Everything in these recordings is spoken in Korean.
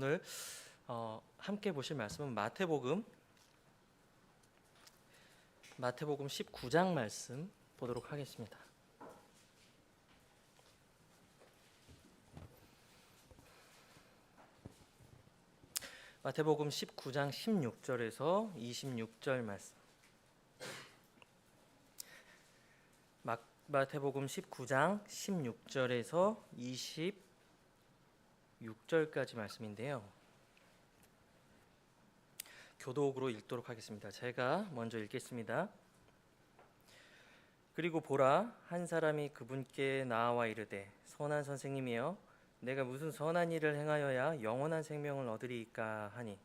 오늘 함께 보실 말씀은 마태복음 19장 말씀 보도록 하겠습니다. 마태복음 19장 16절에서 26절 말씀. 마태복음 19장 16절에서 26절까지 말씀인데요. 교독으로 읽도록 하겠습니다. 제가 먼저 읽겠습니다. 그리고 보라, 한 사람이 그분께 나아와 이르되, 선한 선생님이여, 내가 무슨 선한 일을 행하여야 영원한 생명을 얻으리이까 하니,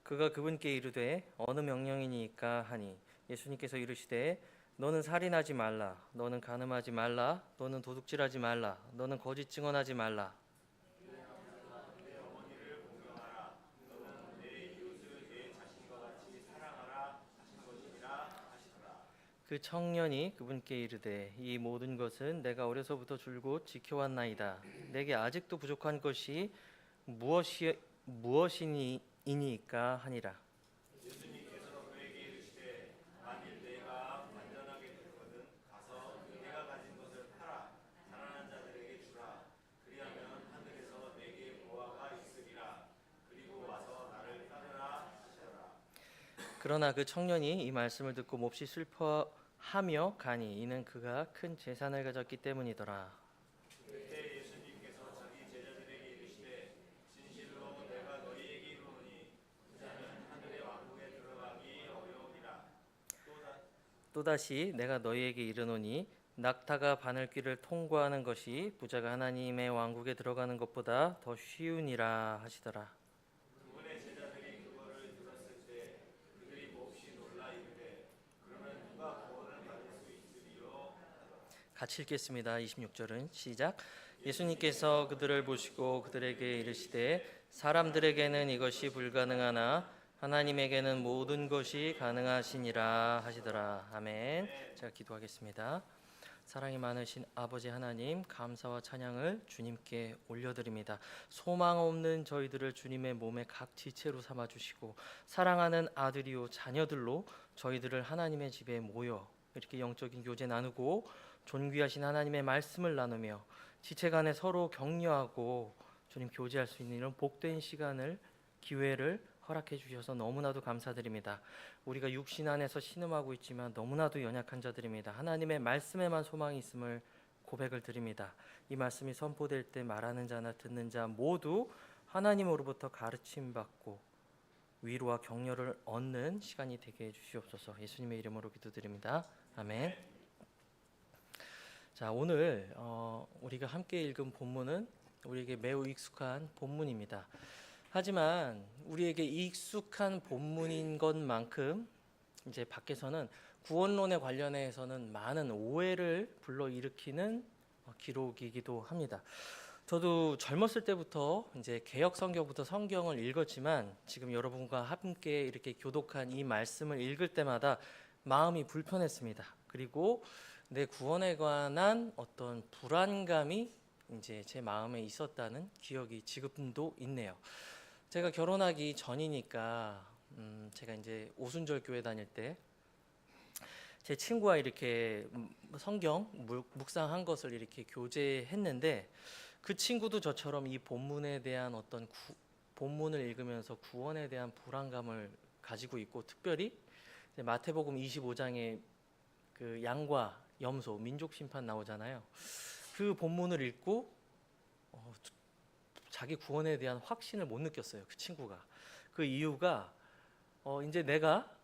그가 그분께 이르되 어느 명령이니까 하니, 예수님께서 이르시되 너는 살인하지 말라, 너는 간음하지 말라, 너는 도둑질하지 말라, 너는 거짓 증언하지 말라. 그 청년이 그분께 이르되 이 모든 것은 내가 어려서부터 줄곧 지켜왔나이다. 내게 아직도 부족한 것이 무엇이니까 하니라. 그러나 그 청년이 이 말씀을 듣고 몹시 슬퍼하며 가니 이는 그가 큰 재산을 가졌기 때문이더라. 또다시 내가 너희에게 이르노니 낙타가 바늘귀를 통과하는 것이 부자가 하나님의 왕국에 들어가는 것보다 더 쉬우니라 하시더라. 같이 읽겠습니다. 26절은 시작. 예수님께서 그들을 보시고 그들에게 이르시되 사람들에게는 이것이 불가능하나 하나님에게는 모든 것이 가능하시니라 하시더라. 아멘. 제가 기도하겠습니다. 사랑이 많으신 아버지 하나님, 감사와 찬양을 주님께 올려드립니다. 소망 없는 저희들을 주님의 몸의 각 지체로 삼아주시고 사랑하는 아들이요 자녀들로 저희들을 하나님의 집에 모여 이렇게 영적인 교제 나누고 존귀하신 하나님의 말씀을 나누며 지체 간에 서로 격려하고 주님 교제할 수 있는 이런 복된 시간을, 기회를 허락해 주셔서 너무나도 감사드립니다. 우리가 육신 안에서 신음하고 있지만 너무나도 연약한 자들입니다. 하나님의 말씀에만 소망이 있음을 고백을 드립니다. 이 말씀이 선포될 때 말하는 자나 듣는 자 모두 하나님으로부터 가르침 받고 위로와 격려를 얻는 시간이 되게 해주시옵소서. 예수님의 이름으로 기도드립니다. 아멘. 자, 오늘 우리가 함께 읽은 본문은 우리에게 매우 익숙한 본문입니다. 하지만 우리에게 익숙한 본문인 것만큼 이제 밖에서는 구원론에 관련해서는 많은 오해를 불러일으키는 기록이기도 합니다. 저도 젊었을 때부터 이제 개역 성경부터 성경을 읽었지만 지금 여러분과 함께 이렇게 교독한 이 말씀을 읽을 때마다 마음이 불편했습니다. 그리고 내 구원에 관한 어떤 불안감이 이제 제 마음에 있었다는 기억이 지금도 있네요. 제가 결혼하기 전이니까 제가 이제 오순절 교회 다닐 때 제 친구와 이렇게 성경 묵상한 것을 이렇게 교제했는데 그 친구도 저처럼 이 본문에 대한 어떤 본문을 읽으면서 구원에 대한 불안감을 가지고 있고, 특별히 마태복음 25장에 그 양과 염소 민족 심판 나오잖아요. 그 본문을 읽고 자기 구원에 대한 확신을 못 느꼈어요. 그 친구가. 그 이유가 이제 내가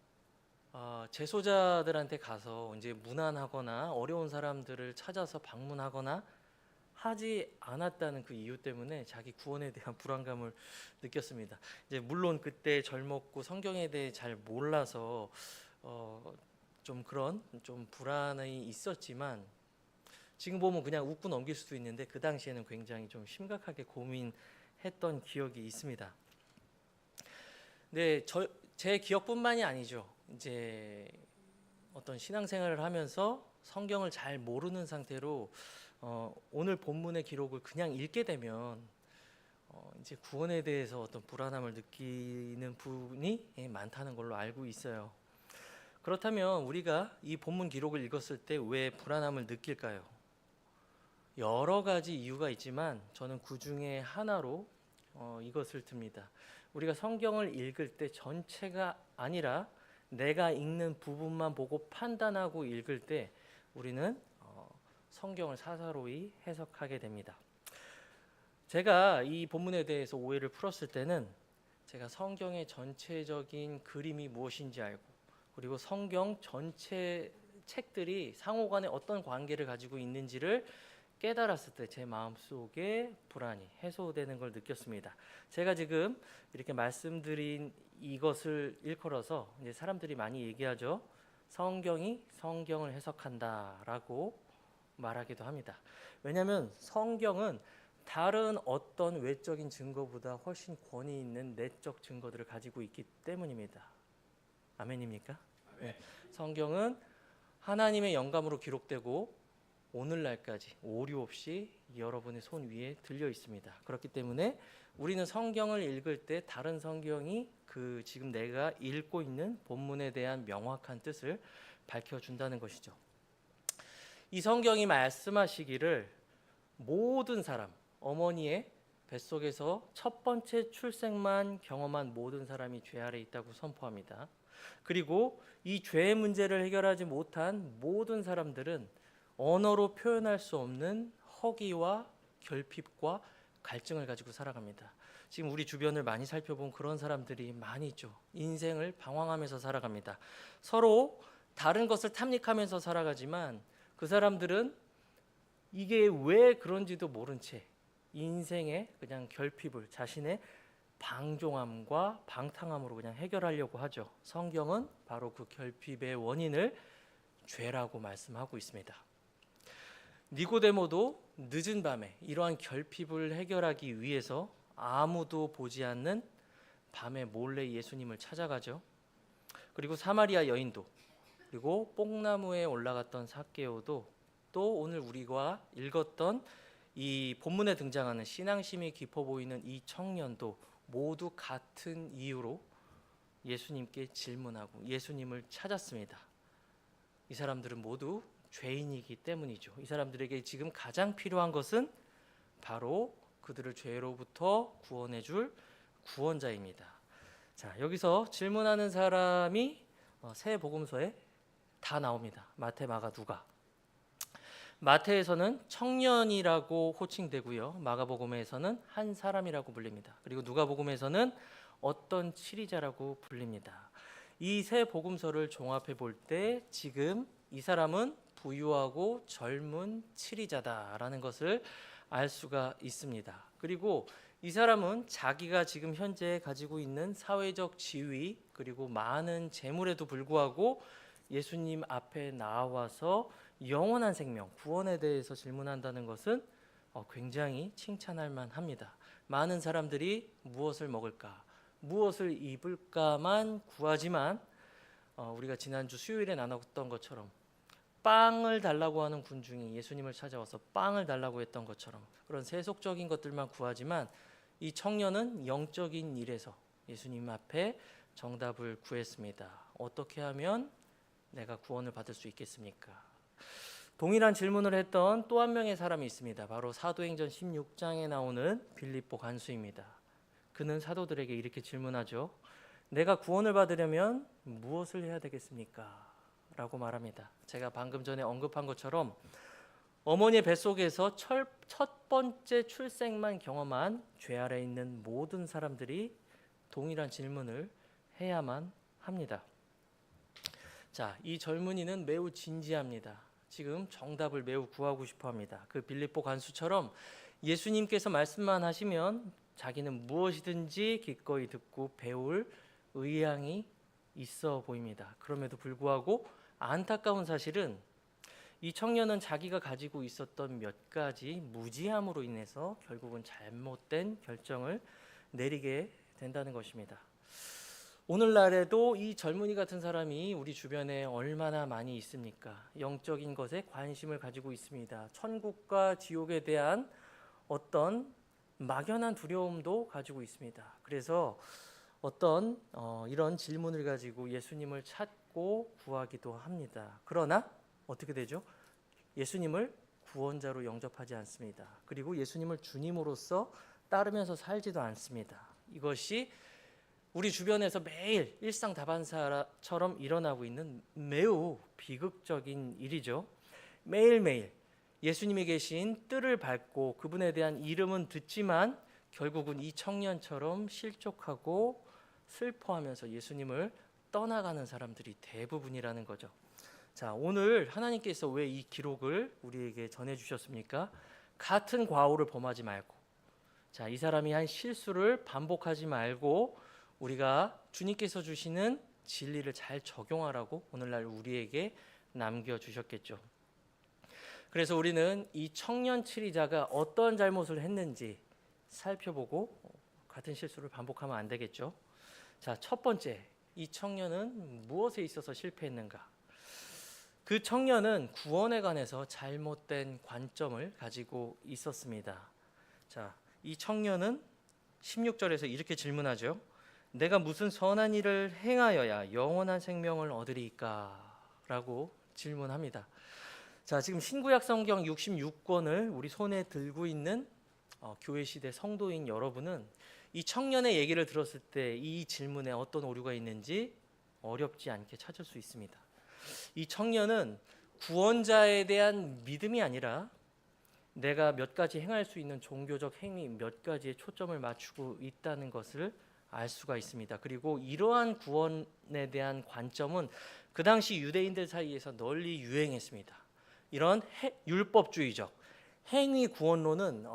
재소자들한테 가서 이제 문안하거나 어려운 사람들을 찾아서 방문하거나 하지 않았다는 그 이유 때문에 자기 구원에 대한 불안감을 느꼈습니다. 이제 물론 그때 젊었고 성경에 대해 잘 몰라서 좀 그런 좀 불안이 있었지만 지금 보면 그냥 웃고 넘길 수도 있는데 그 당시에는 굉장히 좀 심각하게 고민했던 했던 기억이 있습니다. 네, 제 기억뿐만이 아니죠. 이제 어떤 신앙생활을 하면서 성경을 잘 모르는 상태로 오늘 본문의 기록을 그냥 읽게 되면 이제 구원에 대해서 어떤 불안함을 느끼는 분이 많다는 걸로 알고 있어요. 그렇다면 우리가 이 본문 기록을 읽었을 때 왜 불안함을 느낄까요? 여러 가지 이유가 있지만 저는 그 중에 하나로 이것을 듭니다. 우리가 성경을 읽을 때 전체가 아니라 내가 읽는 부분만 보고 판단하고 읽을 때 우리는 성경을 사사로이 해석하게 됩니다. 제가 이 본문에 대해서 오해를 풀었을 때는 제가 성경의 전체적인 그림이 무엇인지 알고, 그리고 성경 전체 책들이 상호간에 어떤 관계를 가지고 있는지를 깨달았을 때 제 마음속에 불안이 해소되는 걸 느꼈습니다. 제가 지금 이렇게 말씀드린 이것을 일컬어서 이제 사람들이 많이 얘기하죠. 성경이 성경을 해석한다라고 말하기도 합니다. 왜냐하면 성경은 다른 어떤 외적인 증거보다 훨씬 권위 있는 내적 증거들을 가지고 있기 때문입니다. 아멘입니까? 네. 성경은 하나님의 영감으로 기록되고 오늘날까지 오류 없이 여러분의 손 위에 들려 있습니다. 그렇기 때문에 우리는 성경을 읽을 때 다른 성경이 그 지금 내가 읽고 있는 본문에 대한 명확한 뜻을 밝혀준다는 것이죠. 이 성경이 말씀하시기를 모든 사람, 어머니의 뱃속에서 첫 번째 출생만 경험한 모든 사람이 죄 아래 있다고 선포합니다. 그리고 이 죄의 문제를 해결하지 못한 모든 사람들은 언어로 표현할 수 없는 허기와 결핍과 갈증을 가지고 살아갑니다. 지금 우리 주변을 많이 살펴본 그런 사람들이 많이 있죠. 인생을 방황하면서 살아갑니다. 서로 다른 것을 탐닉하면서 살아가지만 그 사람들은 이게 왜 그런지도 모른 채 인생의 그냥 결핍을 자신의 방종함과 방탕함으로 그냥 해결하려고 하죠. 성경은 바로 그 결핍의 원인을 죄라고 말씀하고 있습니다. 니고데모도 늦은 밤에 이러한 결핍을 해결하기 위해서 아무도 보지 않는 밤에 몰래 예수님을 찾아가죠. 그리고 사마리아 여인도, 그리고 뽕나무에 올라갔던 삭개오도, 또 오늘 우리가 읽었던 이 본문에 등장하는 신앙심이 깊어 보이는 이 청년도 모두 같은 이유로 예수님께 질문하고 예수님을 찾았습니다. 이 사람들은 모두 죄인이기 때문이죠. 이 사람들에게 지금 가장 필요한 것은 바로 그들을 죄로부터 구원해 줄 구원자입니다. 자, 여기서 질문하는 사람이 세 복음서에 다 나옵니다. 마태, 마가, 누가. 마태에서는 청년이라고 호칭되고요. 마가복음에서는 한 사람이라고 불립니다. 그리고 누가복음에서는 어떤 치리자라고 불립니다. 이 세 복음서를 종합해 볼 때 지금 이 사람은 부유하고 젊은 치리자다라는 것을 알 수가 있습니다. 그리고 이 사람은 자기가 지금 현재 가지고 있는 사회적 지위 그리고 많은 재물에도 불구하고 예수님 앞에 나와서 영원한 생명, 구원에 대해서 질문한다는 것은 굉장히 칭찬할 만합니다. 많은 사람들이 무엇을 먹을까, 무엇을 입을까만 구하지만 우리가 지난주 수요일에 나눴던 것처럼 빵을 달라고 하는 군중이 예수님을 찾아와서 빵을 달라고 했던 것처럼 그런 세속적인 것들만 구하지만 이 청년은 영적인 일에서 예수님 앞에 정답을 구했습니다. 어떻게 하면 내가 구원을 받을 수 있겠습니까? 동일한 질문을 했던 또 한 명의 사람이 있습니다. 바로 사도행전 16장에 나오는 빌립보 간수입니다. 그는 사도들에게 이렇게 질문하죠. 내가 구원을 받으려면 무엇을 해야 되겠습니까? 라고 말합니다. 제가 방금 전에 언급한 것처럼 어머니의 뱃속에서 첫 번째 출생만 경험한 죄 아래 있는 모든 사람들이 동일한 질문을 해야만 합니다. 자, 이 젊은이는 매우 진지합니다. 지금 정답을 매우 구하고 싶어합니다. 그 빌립보 간수처럼 예수님께서 말씀만 하시면 자기는 무엇이든지 기꺼이 듣고 배울 의향이 있어 보입니다. 그럼에도 불구하고 안타까운 사실은 이 청년은 자기가 가지고 있었던 몇 가지 무지함으로 인해서 결국은 잘못된 결정을 내리게 된다는 것입니다. 오늘날에도 이 젊은이 같은 사람이 우리 주변에 얼마나 많이 있습니까? 영적인 것에 관심을 가지고 있습니다. 천국과 지옥에 대한 어떤 막연한 두려움도 가지고 있습니다. 그래서 어떤 이런 질문을 가지고 예수님을 찾고 구하기도 합니다. 그러나 어떻게 되죠? 예수님을 구원자로 영접하지 않습니다. 그리고 예수님을 주님으로서 따르면서 살지도 않습니다. 이것이 우리 주변에서 매일 일상다반사처럼 일어나고 있는 매우 비극적인 일이죠. 매일매일 예수님이 계신 뜰을 밟고 그분에 대한 이름은 듣지만 결국은 이 청년처럼 실족하고 슬퍼하면서 예수님을 떠나가는 사람들이 대부분이라는 거죠. 자, 오늘 하나님께서 왜 이 기록을 우리에게 전해주셨습니까? 같은 과오를 범하지 말고, 자, 이 사람이 한 실수를 반복하지 말고 우리가 주님께서 주시는 진리를 잘 적용하라고 오늘날 우리에게 남겨주셨겠죠. 그래서 우리는 이 청년 치리자가 어떤 잘못을 했는지 살펴보고 같은 실수를 반복하면 안 되겠죠. 자, 첫 번째, 이 청년은 무엇에 있어서 실패했는가? 그 청년은 구원에 관해서 잘못된 관점을 가지고 있었습니다. 자, 이 청년은 16절에서 이렇게 질문하죠. 내가 무슨 선한 일을 행하여야 영원한 생명을 얻으리까? 라고 질문합니다. 자, 지금 신구약 성경 66권을 우리 손에 들고 있는 교회 시대 성도인 여러분은 이 청년의 얘기를 들었을 때 이 질문에 어떤 오류가 있는지 어렵지 않게 찾을 수 있습니다. 이 청년은 구원자에 대한 믿음이 아니라 내가 몇 가지 행할 수 있는 종교적 행위 몇 가지에 초점을 맞추고 있다는 것을 알 수가 있습니다. 그리고 이러한 구원에 대한 관점은 그 당시 유대인들 사이에서 널리 유행했습니다. 이런 율법주의적 행위 구원론은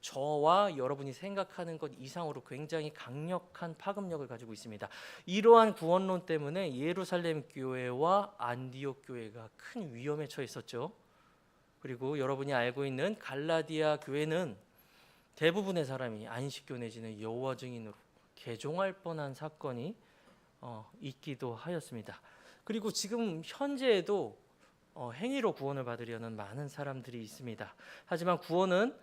저와 여러분이 생각하는 것 이상으로 굉장히 강력한 파급력을 가지고 있습니다. 이러한 구원론 때문에 예루살렘 교회와 안디옥 교회가 큰 위험에 처했었죠. 그리고 여러분이 알고 있는 갈라디아 교회는 대부분의 사람이 안식교 내지는 여호와 증인으로 개종할 뻔한 사건이 있기도 하였습니다. 그리고 지금 현재에도 행위로 구원을 받으려는 많은 사람들이 있습니다. 하지만 구원은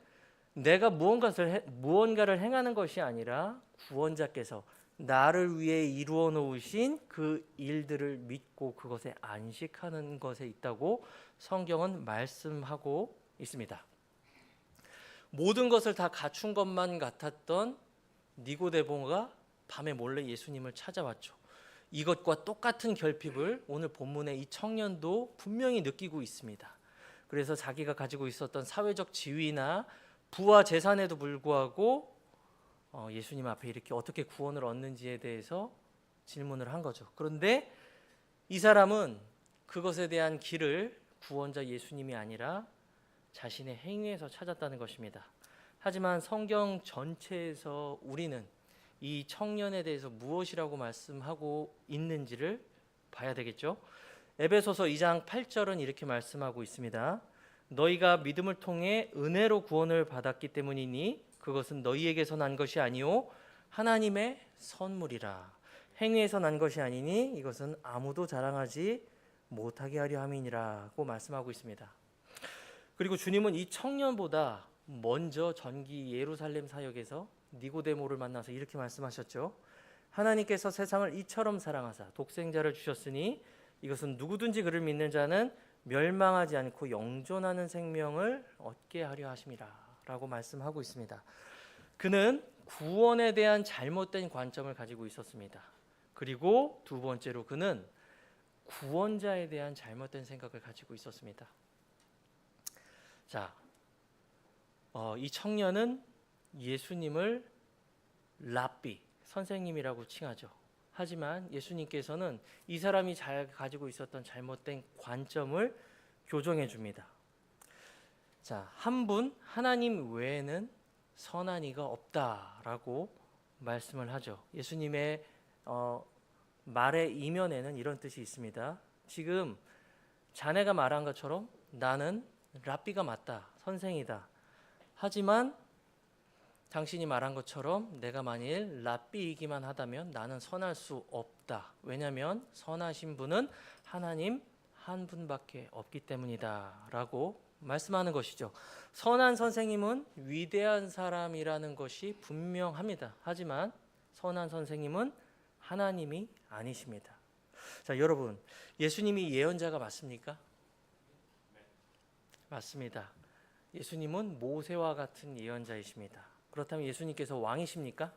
내가 무언가를 행하는 것이 아니라 구원자께서 나를 위해 이루어 놓으신 그 일들을 믿고 그것에 안식하는 것에 있다고 성경은 말씀하고 있습니다. 모든 것을 다 갖춘 것만 같았던 니고데모가 밤에 몰래 예수님을 찾아왔죠. 이것과 똑같은 결핍을 오늘 본문의 이 청년도 분명히 느끼고 있습니다. 그래서 자기가 가지고 있었던 사회적 지위나 부와 재산에도 불구하고 예수님 앞에 이렇게 어떻게 구원을 얻는지에 대해서 질문을 한 거죠. 그런데 이 사람은 그것에 대한 길을 구원자 예수님이 아니라 자신의 행위에서 찾았다는 것입니다. 하지만 성경 전체에서 우리는 이 청년에 대해서 무엇이라고 말씀하고 있는지를 봐야 되겠죠. 에베소서 2장 8절은 이렇게 말씀하고 있습니다. 너희가 믿음을 통해 은혜로 구원을 받았기 때문이니 그것은 너희에게서 난 것이 아니요 하나님의 선물이라. 행위에서 난 것이 아니니 이것은 아무도 자랑하지 못하게 하려 함이니라고 말씀하고 있습니다. 그리고 주님은 이 청년보다 먼저 전기 예루살렘 사역에서 니고데모를 만나서 이렇게 말씀하셨죠. 하나님께서 세상을 이처럼 사랑하사 독생자를 주셨으니 이것은 누구든지 그를 믿는 자는 멸망하지 않고 영존하는 생명을 얻게 하려 하심이라 라고 말씀하고 있습니다. 그는 구원에 대한 잘못된 관점을 가지고 있었습니다. 그리고 두 번째로 그는 구원자에 대한 잘못된 생각을 가지고 있었습니다. 자, 이 청년은 예수님을 랍비, 선생님이라고 칭하죠. 하지만 예수님께서는 이 사람이 가지고 있었던 잘못된 관점을 교정해 줍니다. 자, 한 분 하나님 외에는 선한 이가 없다라고 말씀을 하죠. 예수님의 말의 이면에는 이런 뜻이 있습니다. 지금 자네가 말한 것처럼 나는 랍비가 맞다, 선생이다. 하지만 당신이 말한 것처럼 내가 만일 랍비이기만 하다면 나는 선할 수 없다. 왜냐하면 선하신 분은 하나님 한 분밖에 없기 때문이다 라고 말씀하는 것이죠. 선한 선생님은 위대한 사람이라는 것이 분명합니다. 하지만 선한 선생님은 하나님이 아니십니다. 자, 여러분, 예수님이 예언자가 맞습니까? 맞습니다. 예수님은 모세와 같은 예언자이십니다. 그렇다면 예수님께서 왕이십니까?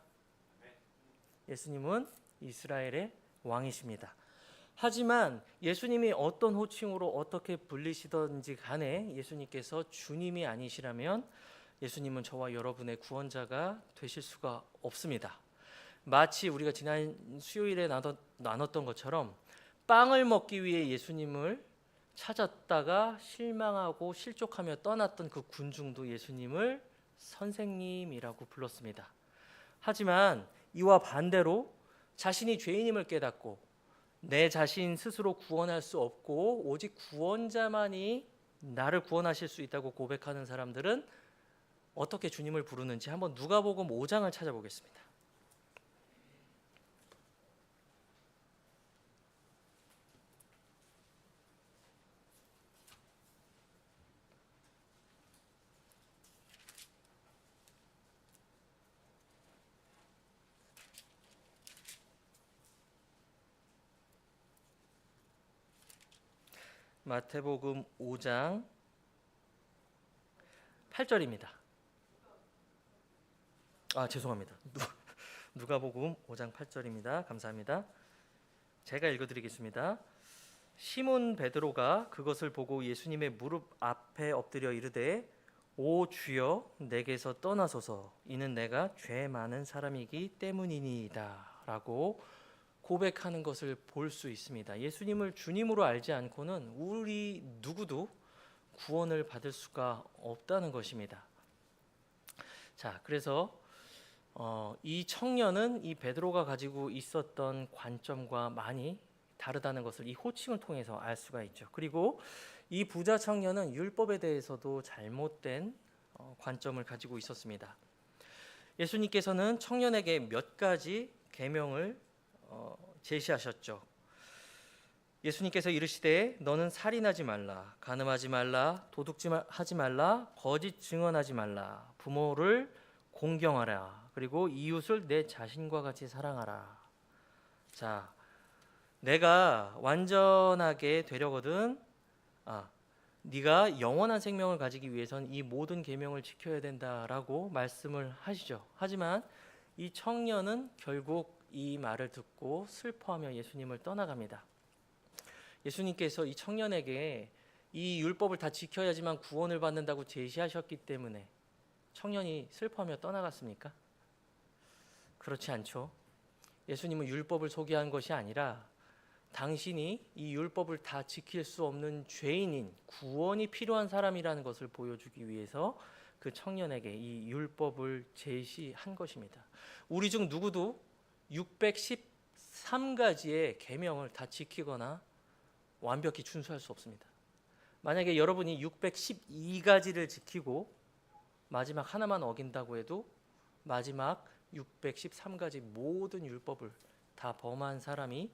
예수님은 이스라엘의 왕이십니다. 하지만 예수님이 어떤 호칭으로 어떻게 불리시던지 간에 예수님께서 주님이 아니시라면 예수님은 저와 여러분의 구원자가 되실 수가 없습니다. 마치 우리가 지난 수요일에 나눴던 것처럼 빵을 먹기 위해 예수님을 찾았다가 실망하고 실족하며 떠났던 그 군중도 예수님을 선생님이라고 불렀습니다. 하지만 이와 반대로 자신이 죄인임을 깨닫고 내 자신 스스로 구원할 수 없고 오직 구원자만이 나를 구원하실 수 있다고 고백하는 사람들은 어떻게 주님을 부르는지 한번 누가복음 5장을 찾아보겠습니다. 마태복음 5장 8절입니다. 죄송합니다. 누가복음 5장 8절입니다. 감사합니다. 제가 읽어드리겠습니다. 시몬 베드로가 그것을 보고 예수님의 무릎 앞에 엎드려 이르되 오 주여 내게서 떠나소서 이는 내가 죄 많은 사람이기 때문이니이다 라고 고백하는 것을 볼 수 있습니다. 예수님을 주님으로 알지 않고는 우리 누구도 구원을 받을 수가 없다는 것입니다. 자, 그래서 이 청년은 이 베드로가 가지고 있었던 관점과 많이 다르다는 것을 이 호칭을 통해서 알 수가 있죠. 그리고 이 부자 청년은 율법에 대해서도 잘못된 관점을 가지고 있었습니다. 예수님께서는 청년에게 몇 가지 계명을 제시하셨죠. 예수님께서 이르시되 너는 살인하지 말라, 간음하지 말라, 도둑질하지 말라, 거짓 증언하지 말라, 부모를 공경하라, 그리고 이웃을 내 자신과 같이 사랑하라. 자, 내가 완전하게 되려거든 네가 영원한 생명을 가지기 위해선 이 모든 계명을 지켜야 된다라고 말씀을 하시죠. 하지만 이 청년은 결국 이 말을 듣고 슬퍼하며 예수님을 떠나갑니다. 예수님께서 이 청년에게 이 율법을 다 지켜야지만 구원을 받는다고 제시하셨기 때문에 청년이 슬퍼하며 떠나갔습니까? 그렇지 않죠. 예수님은 율법을 소개한 것이 아니라 당신이 이 율법을 다 지킬 수 없는 죄인인 구원이 필요한 사람이라는 것을 보여주기 위해서 그 청년에게 이 율법을 제시한 것입니다. 우리 중 누구도 613가지의 계명을 다 지키거나 완벽히 준수할 수 없습니다. 만약에 여러분이 612가지를 지키고 마지막 하나만 어긴다고 해도 마지막 613가지 모든 율법을 다 범한 사람이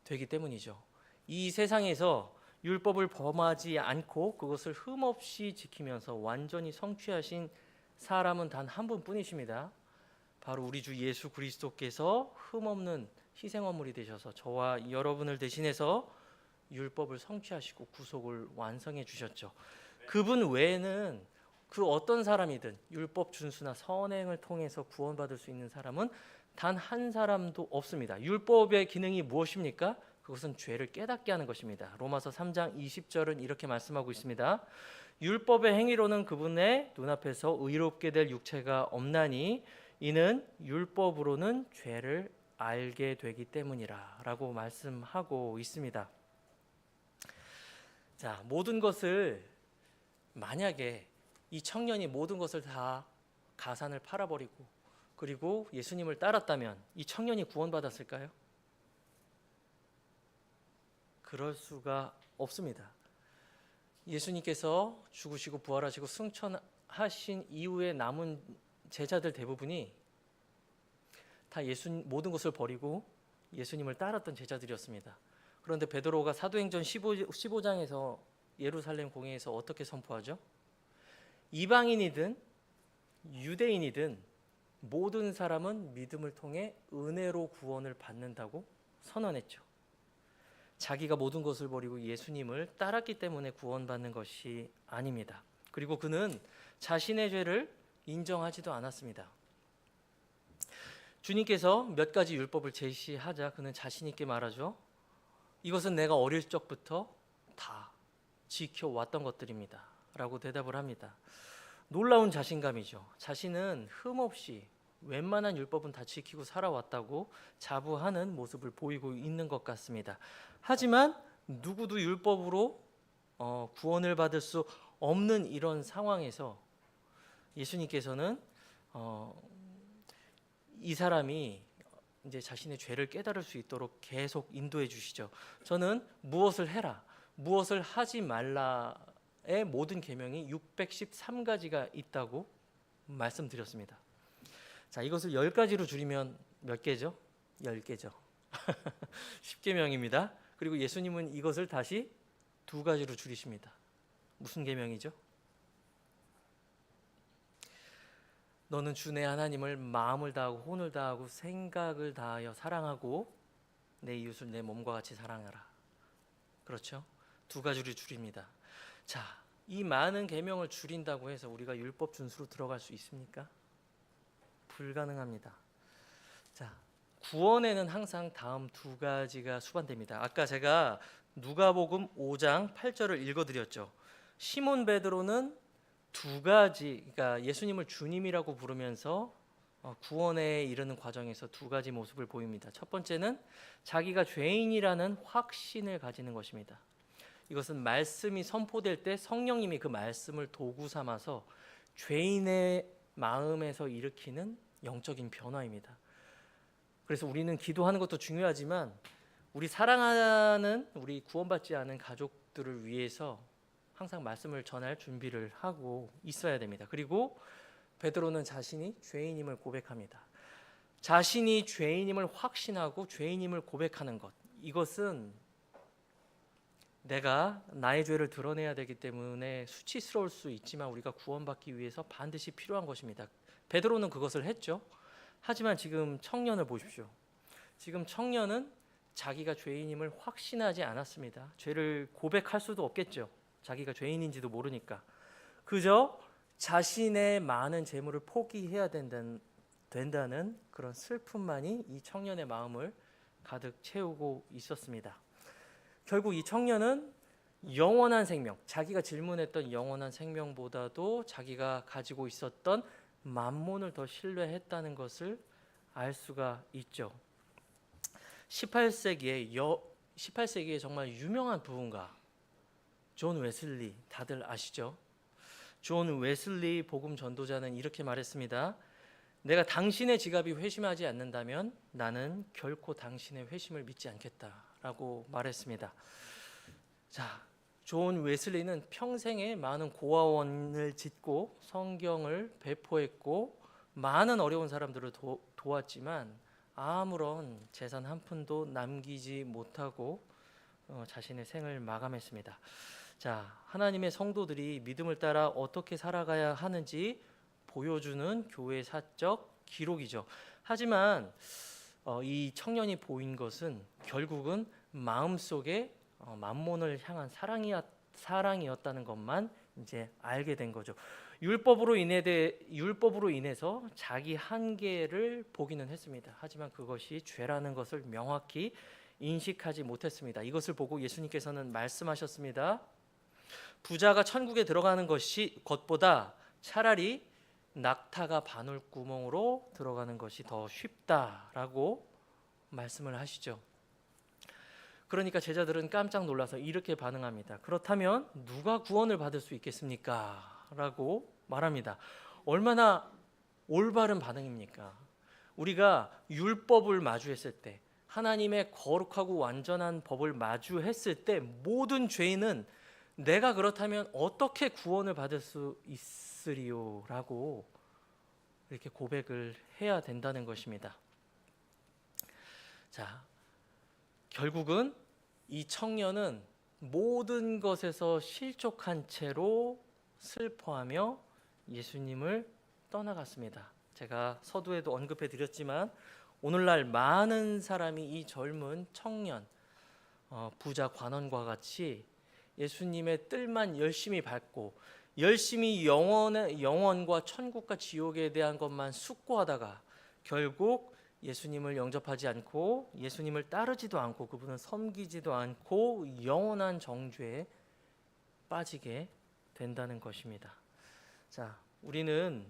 되기 때문이죠. 이 세상에서 율법을 범하지 않고 그것을 흠없이 지키면서 완전히 성취하신 사람은 단 한 분뿐이십니다. 바로 우리 주 예수 그리스도께서 흠없는 희생화물이 되셔서 저와 여러분을 대신해서 율법을 성취하시고 구속을 완성해 주셨죠. 그분 외에는 그 어떤 사람이든 율법 준수나 선행을 통해서 구원받을 수 있는 사람은 단 한 사람도 없습니다. 율법의 기능이 무엇입니까? 그것은 죄를 깨닫게 하는 것입니다. 로마서 3장 20절은 이렇게 말씀하고 있습니다. 율법의 행위로는 그분의 눈앞에서 의롭게 될 육체가 없나니 이는 율법으로는 죄를 알게 되기 때문이라 라고 말씀하고 있습니다. 자, 모든 것을 만약에 이 청년이 모든 것을 다 가산을 팔아버리고 그리고 예수님을 따랐다면 이 청년이 구원받았을까요? 그럴 수가 없습니다. 예수님께서 죽으시고 부활하시고 승천하신 이후에 남은 제자들 대부분이 다 모든 것을 버리고 예수님을 따랐던 제자들이었습니다. 그런데 베드로가 사도행전 15장에서 예루살렘 공회에서 어떻게 선포하죠? 이방인이든 유대인이든 모든 사람은 믿음을 통해 은혜로 구원을 받는다고 선언했죠. 자기가 모든 것을 버리고 예수님을 따랐기 때문에 구원받는 것이 아닙니다. 그리고 그는 자신의 죄를 인정하지도 않았습니다. 주님께서 몇 가지 율법을 제시하자 그는 자신 있게 말하죠. 이것은 내가 어릴 적부터 다 지켜왔던 것들입니다 라고 대답을 합니다. 놀라운 자신감이죠. 자신은 흠없이 웬만한 율법은 다 지키고 살아왔다고 자부하는 모습을 보이고 있는 것 같습니다. 하지만 누구도 율법으로 구원을 받을 수 없는 이런 상황에서 예수님께서는 이 사람이 이제 자신의 죄를 깨달을 수 있도록 계속 인도해 주시죠. 저는 무엇을 해라, 무엇을 하지 말라의 모든 계명이 613가지가 있다고 말씀드렸습니다. 자, 이것을 10가지로 줄이면 몇 개죠? 10개죠. 10계명입니다. 그리고 예수님은 이것을 다시 2가지로 줄이십니다. 무슨 계명이죠? 너는 주 내 하나님을 마음을 다하고 혼을 다하고 생각을 다하여 사랑하고 내 이웃을 내 몸과 같이 사랑하라. 그렇죠? 2가지로 줄입니다. 자, 이 많은 계명을 줄인다고 해서 우리가 율법 준수로 들어갈 수 있습니까? 불가능합니다. 자, 구원에는 항상 다음 2가지가 수반됩니다. 아까 제가 누가복음 5장 8절을 읽어드렸죠. 시몬 베드로는 2가지, 그러니까 예수님을 주님이라고 부르면서 구원에 이르는 과정에서 2가지 모습을 보입니다. 첫 번째는 자기가 죄인이라는 확신을 가지는 것입니다. 이것은 말씀이 선포될 때 성령님이 그 말씀을 도구 삼아서 죄인의 마음에서 일으키는 영적인 변화입니다. 그래서 우리는 기도하는 것도 중요하지만 우리 사랑하는 우리 구원받지 않은 가족들을 위해서 항상 말씀을 전할 준비를 하고 있어야 됩니다. 그리고 베드로는 자신이 죄인임을 고백합니다. 자신이 죄인임을 확신하고 죄인임을 고백하는 것, 이것은 내가 나의 죄를 드러내야 되기 때문에 수치스러울 수 있지만 우리가 구원받기 위해서 반드시 필요한 것입니다. 베드로는 그것을 했죠. 하지만 지금 청년을 보십시오. 지금 청년은 자기가 죄인임을 확신하지 않았습니다. 죄를 고백할 수도 없겠죠. 자기가 죄인인지도 모르니까. 그저 자신의 많은 재물을 포기해야 된다는 그런 슬픔만이 이 청년의 마음을 가득 채우고 있었습니다. 결국 이 청년은 영원한 생명, 자기가 질문했던 영원한 생명보다도 자기가 가지고 있었던 만몬을 더 신뢰했다는 것을 알 수가 있죠. 18세기에 정말 유명한 부흥가 존 웨슬리, 다들 아시죠? 존 웨슬리 복음 전도자는 이렇게 말했습니다. 내가 당신의 지갑이 회심하지 않는다면 나는 결코 당신의 회심을 믿지 않겠다라고 말했습니다. 자, 존 웨슬리는 평생에 많은 고아원을 짓고 성경을 배포했고 많은 어려운 사람들을 도왔지만 아무런 재산 한 푼도 남기지 못하고 자신의 생을 마감했습니다. 자, 하나님의 성도들이 믿음을 따라 어떻게 살아가야 하는지 보여주는 교회 사적 기록이죠. 하지만 이 청년이 보인 것은 결국은 마음속에 만몬을 향한 사랑이었다는 것만 이제 알게 된 거죠. 율법으로 인해서 자기 한계를 보기는 했습니다. 하지만 그것이 죄라는 것을 명확히 인식하지 못했습니다. 이것을 보고 예수님께서는 말씀하셨습니다. 부자가 천국에 들어가는 것보다 차라리 낙타가 바늘구멍으로 들어가는 것이 더 쉽다라고 말씀을 하시죠. 그러니까 제자들은 깜짝 놀라서 이렇게 반응합니다. 그렇다면 누가 구원을 받을 수 있겠습니까? 라고 말합니다. 얼마나 올바른 반응입니까? 우리가 율법을 마주했을 때, 하나님의 거룩하고 완전한 법을 마주했을 때 모든 죄인은 내가 그렇다면 어떻게 구원을 받을 수 있으리요? 라고 이렇게 고백을 해야 된다는 것입니다. 자, 결국은 이 청년은 모든 것에서 실족한 채로 슬퍼하며 예수님을 떠나갔습니다. 제가 서두에도 언급해 드렸지만 오늘날 많은 사람이 이 젊은 청년, 부자 관원과 같이 예수님의 뜰만 열심히 밟고 열심히 영원과 천국과 지옥에 대한 것만 숙고하다가 결국 예수님을 영접하지 않고 예수님을 따르지도 않고 그분을 섬기지도 않고 영원한 정죄에 빠지게 된다는 것입니다. 자, 우리는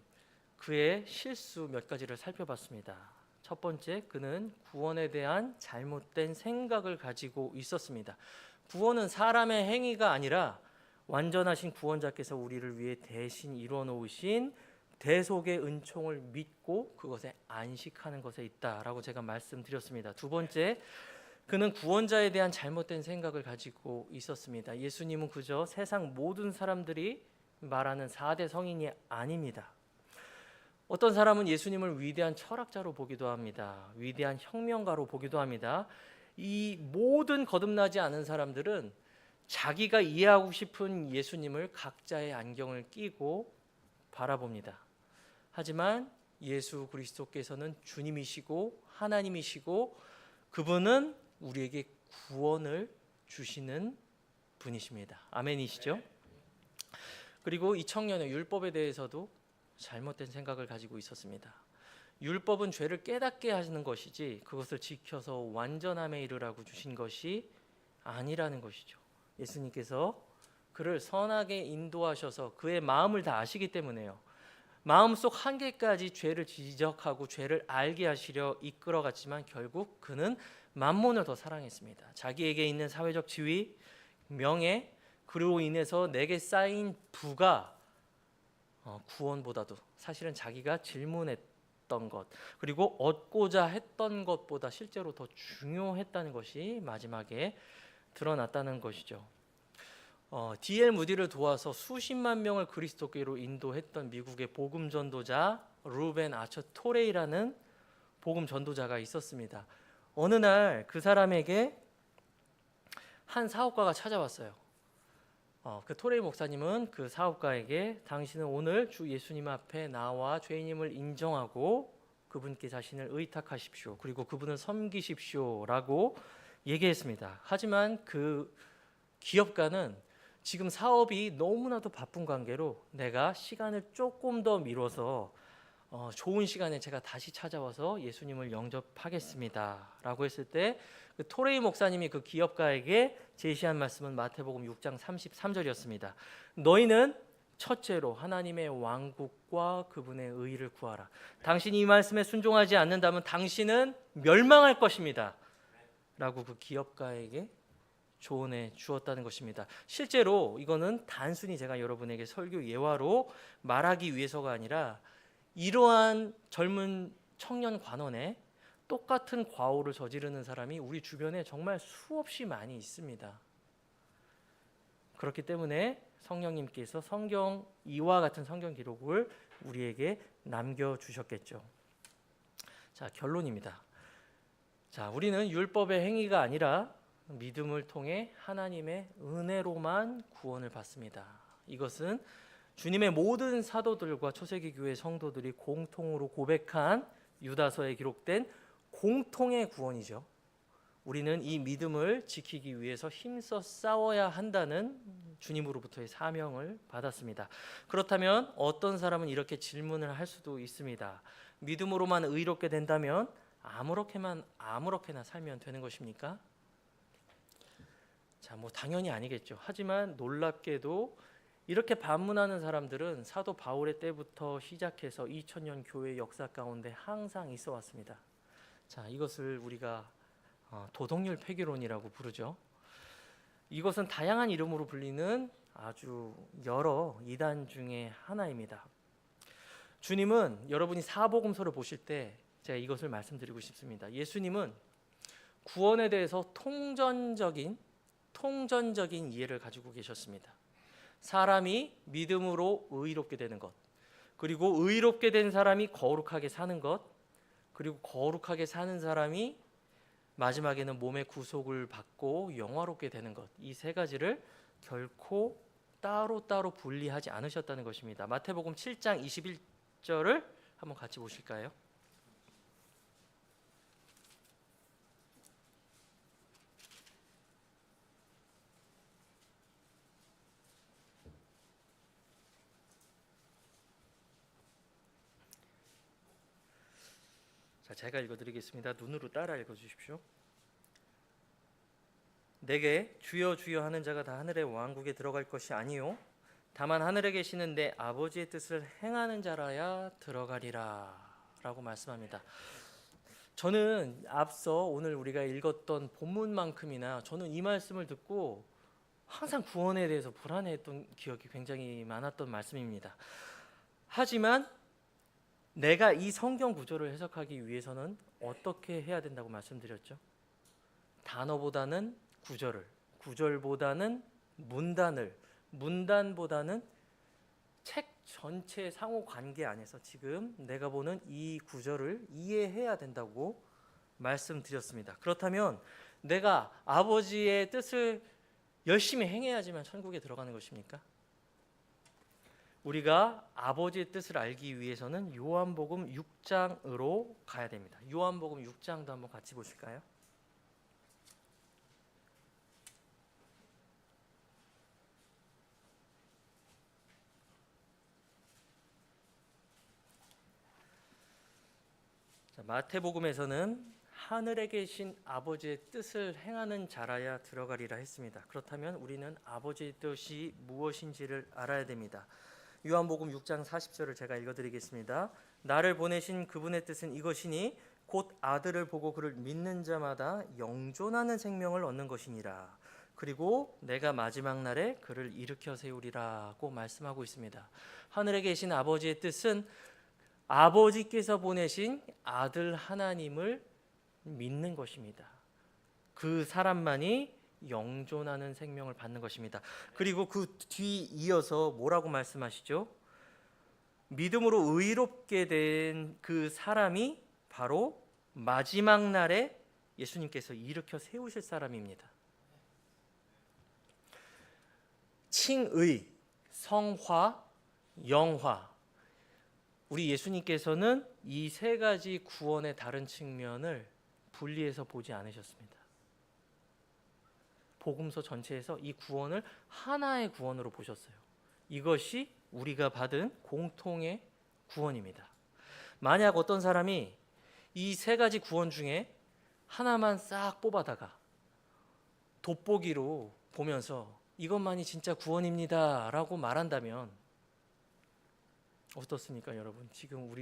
그의 실수 몇 가지를 살펴봤습니다. 첫 번째, 그는 구원에 대한 잘못된 생각을 가지고 있었습니다. 구원은 사람의 행위가 아니라 완전하신 구원자께서 우리를 위해 대신 이루어 놓으신 대속의 은총을 믿고 그것에 안식하는 것에 있다라고 제가 말씀드렸습니다. 두 번째, 그는 구원자에 대한 잘못된 생각을 가지고 있었습니다. 예수님은 그저 세상 모든 사람들이 말하는 4대 성인이 아닙니다. 어떤 사람은 예수님을 위대한 철학자로 보기도 합니다. 위대한 혁명가로 보기도 합니다. 이 모든 거듭나지 않은 사람들은 자기가 이해하고 싶은 예수님을 각자의 안경을 끼고 바라봅니다. 하지만 예수 그리스도께서는 주님이시고 하나님이시고 그분은 우리에게 구원을 주시는 분이십니다. 아멘이시죠? 그리고 이 청년의 율법에 대해서도 잘못된 생각을 가지고 있었습니다. 율법은 죄를 깨닫게 하시는 것이지 그것을 지켜서 완전함에 이르라고 주신 것이 아니라는 것이죠. 예수님께서 그를 선하게 인도하셔서 그의 마음을 다 아시기 때문에요. 마음속 한계까지 죄를 지적하고 죄를 알게 하시려 이끌어갔지만 결국 그는 만몬을 더 사랑했습니다. 자기에게 있는 사회적 지위, 명예, 그로 인해서 내게 쌓인 부가 구원보다도 사실은 자기가 질문했던 것 그리고 얻고자 했던 것보다 실제로 더 중요했다는 것이 마지막에 드러났다는 것이죠. D.L. 무디를 도와서 수십만 명을 그리스도께로 인도했던 미국의 복음 전도자 루벤 아처 토레이라는 복음 전도자가 있었습니다. 어느 날 그 사람에게 한 사업가가 찾아왔어요. 그 토레이 목사님은 그 사업가에게 당신은 오늘 주 예수님 앞에 나와 죄인임을 인정하고 그분께 자신을 의탁하십시오. 그리고 그분을 섬기십시오라고 얘기했습니다. 하지만 그 기업가는 지금 사업이 너무나도 바쁜 관계로 내가 시간을 조금 더 미뤄서 좋은 시간에 제가 다시 찾아와서 예수님을 영접하겠습니다 라고 했을 때 그 토레이 목사님이 그 기업가에게 제시한 말씀은 마태복음 6장 33절이었습니다. 너희는 첫째로 하나님의 왕국과 그분의 의를 구하라. 당신이 이 말씀에 순종하지 않는다면 당신은 멸망할 것입니다 라고 그 기업가에게 조언해 주었다는 것입니다. 실제로 이거는 단순히 제가 여러분에게 설교 예화로 말하기 위해서가 아니라 이러한 젊은 청년 관원에 똑같은 과오를 저지르는 사람이 우리 주변에 정말 수없이 많이 있습니다. 그렇기 때문에 성령님께서 성경 이와 같은 성경 기록을 우리에게 남겨주셨겠죠. 자, 결론입니다. 자, 우리는 율법의 행위가 아니라 믿음을 통해 하나님의 은혜로만 구원을 받습니다. 이것은 주님의 모든 사도들과 초세기 교회 성도들이 공통으로 고백한 유다서에 기록된 공통의 구원이죠. 우리는 이 믿음을 지키기 위해서 힘써 싸워야 한다는 주님으로부터의 사명을 받았습니다. 그렇다면 어떤 사람은 이렇게 질문을 할 수도 있습니다. 믿음으로만 의롭게 된다면 아무렇게나 살면 되는 것입니까? 자, 당연히 아니겠죠. 하지만 놀랍게도 이렇게 반문하는 사람들은 사도 바울의 때부터 시작해서 2000년 교회 역사 가운데 항상 있어 왔습니다. 자, 이것을 우리가 도덕률 폐기론이라고 부르죠. 이것은 다양한 이름으로 불리는 아주 여러 이단 중에 하나입니다. 주님은 여러분이 사복음서를 보실 때 제가 이것을 말씀드리고 싶습니다. 예수님은 구원에 대해서 통전적인 통전적인 이해를 가지고 계셨습니다. 사람이 믿음으로 의롭게 되는 것, 그리고 의롭게 된 사람이 거룩하게 사는 것, 그리고 거룩하게 사는 사람이 마지막에는 몸의 구속을 받고 영화롭게 되는 것, 이 세 가지를 결코 따로따로 분리하지 않으셨다는 것입니다. 마태복음 7장 21절을 한번 같이 보실까요? 자, 제가 읽어드리겠습니다. 눈으로 따라 읽어주십시오. 내게 주여 주여 하는 자가 다 하늘의 왕국에 들어갈 것이 아니요 다만 하늘에 계시는 내 아버지의 뜻을 행하는 자라야 들어가리라 라고 말씀합니다. 저는 앞서 오늘 우리가 읽었던 본문만큼이나 저는 이 말씀을 듣고 항상 구원에 대해서 불안해했던 기억이 굉장히 많았던 말씀입니다. 하지만 내가 이 성경 구절을 해석하기 위해서는 어떻게 해야 된다고 말씀드렸죠? 단어보다는 구절을, 구절보다는 문단을, 문단보다는 책 전체 상호 관계 안에서 지금 내가 보는 이 구절을 이해해야 된다고 말씀드렸습니다. 그렇다면 내가 아버지의 뜻을 열심히 행해야지만 천국에 들어가는 것입니까? 우리가 아버지의 뜻을 알기 위해서는 요한복음 6장으로 가야 됩니다. 요한복음 6장도 한번 같이 보실까요? 자, 마태복음에서는 하늘에 계신 아버지의 뜻을 행하는 자라야 들어가리라 했습니다. 그렇다면 우리는 아버지의 뜻이 무엇인지를 알아야 됩니다. 요한복음 6장 40절을 제가 읽어드리겠습니다. 나를 보내신 그분의 뜻은 이것이니 곧 아들을 보고 그를 믿는 자마다 영존하는 생명을 얻는 것이니라. 그리고 내가 마지막 날에 그를 일으켜 세우리라고 말씀하고 있습니다. 하늘에 계신 아버지의 뜻은 아버지께서 보내신 아들 하나님을 믿는 것입니다. 그 사람만이 영존하는 생명을 받는 것입니다. 그리고 그 뒤 이어서 뭐라고 말씀하시죠? 믿음으로 의롭게 된 그 사람이 바로 마지막 날에 예수님께서 일으켜 세우실 사람입니다. 칭의, 성화, 영화, 우리 예수님께서는 이 세 가지 구원의 다른 측면을 분리해서 보지 않으셨습니다. 복음서 전체에서 이 구원을 하나의 구원으로 보셨어요. 이것이 우리가 받은 공통의 구원입니다. 만약 어떤 사람이 이 세 가지 구원 중에 하나만 싹 뽑아다가 돋보기로 보면서 이것만이 진짜 구원입니다 라고 말한다면 어떻습니까, 여러분? 지금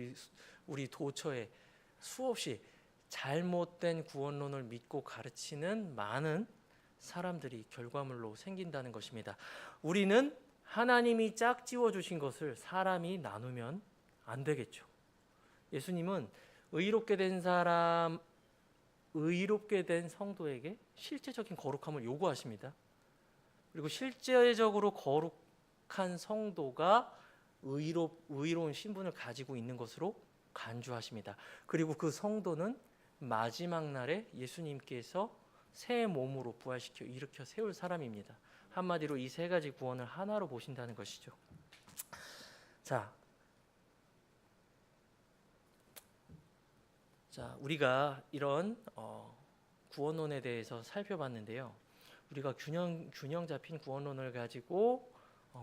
우리 도처에 수없이 잘못된 구원론을 믿고 가르치는 많은 사람들이 결과물로 생긴다는 것입니다. 우리는 하나님이 짝지워 주신 것을 사람이 나누면 안 되겠죠. 예수님은 의롭게 된 사람, 의롭게 된 성도에게 실제적인 거룩함을 요구하십니다. 그리고 실제적으로 거룩한 성도가 의로운 신분을 가지고 있는 것으로 간주하십니다. 그리고 그 성도는 마지막 날에 예수님께서 새 몸으로 부활시켜 일으켜 세울 사람입니다. 한마디로 이 세 가지 구원을 하나로 보신다는 것이죠. 자, 우리가 이런 구원론에 대해서 살펴봤는데요. 우리가 균형 잡힌 구원론을 가지고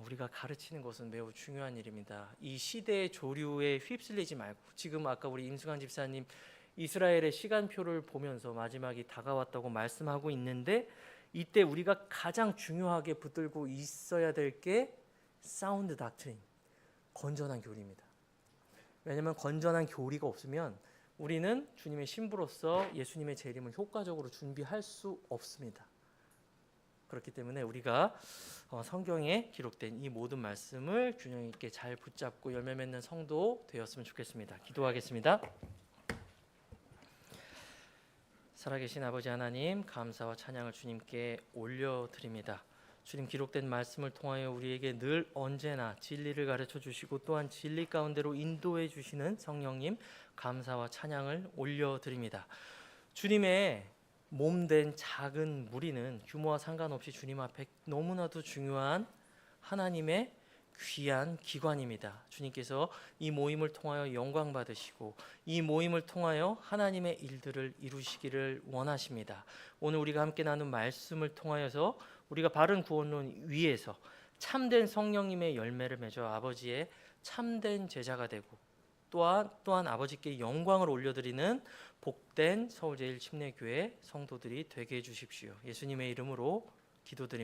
우리가 가르치는 것은 매우 중요한 일입니다. 이 시대의 조류에 휩쓸리지 말고, 지금 아까 우리 임승환 집사님 이스라엘의 시간표를 보면서 마지막이 다가왔다고 말씀하고 있는데, 이때 우리가 가장 중요하게 붙들고 있어야 될 게 사운드 닥트린, 건전한 교리입니다. 왜냐하면 건전한 교리가 없으면 우리는 주님의 신부로서 예수님의 재림을 효과적으로 준비할 수 없습니다. 그렇기 때문에 우리가 성경에 기록된 이 모든 말씀을 균형 있게 잘 붙잡고 열매 맺는 성도 되었으면 좋겠습니다. 기도하겠습니다. 살아계신 아버지 하나님, 감사와 찬양을 주님께 올려드립니다. 주님, 기록된 말씀을 통하여 우리에게 늘 언제나 진리를 가르쳐 주시고 또한 진리 가운데로 인도해 주시는 성령님, 감사와 찬양을 올려드립니다. 주님의 몸된 작은 무리는 규모와 상관없이 주님 앞에 너무나도 중요한 하나님의 귀한 기관입니다. 주님께서 이 모임을 통하여 영광 받으시고 이 모임을 통하여 하나님의 일들을 이루시기를 원하십니다. 오늘 우리가 함께 나눈 말씀을 통하여서 우리가 바른 구원론 위에서 참된 성령님의 열매를 맺어 아버지의 참된 제자가 되고 또한 아버지께 영광을 올려드리는 복된 서울제일침례교회 성도들이 되게 해주십시오. 예수님의 이름으로 기도드립니다.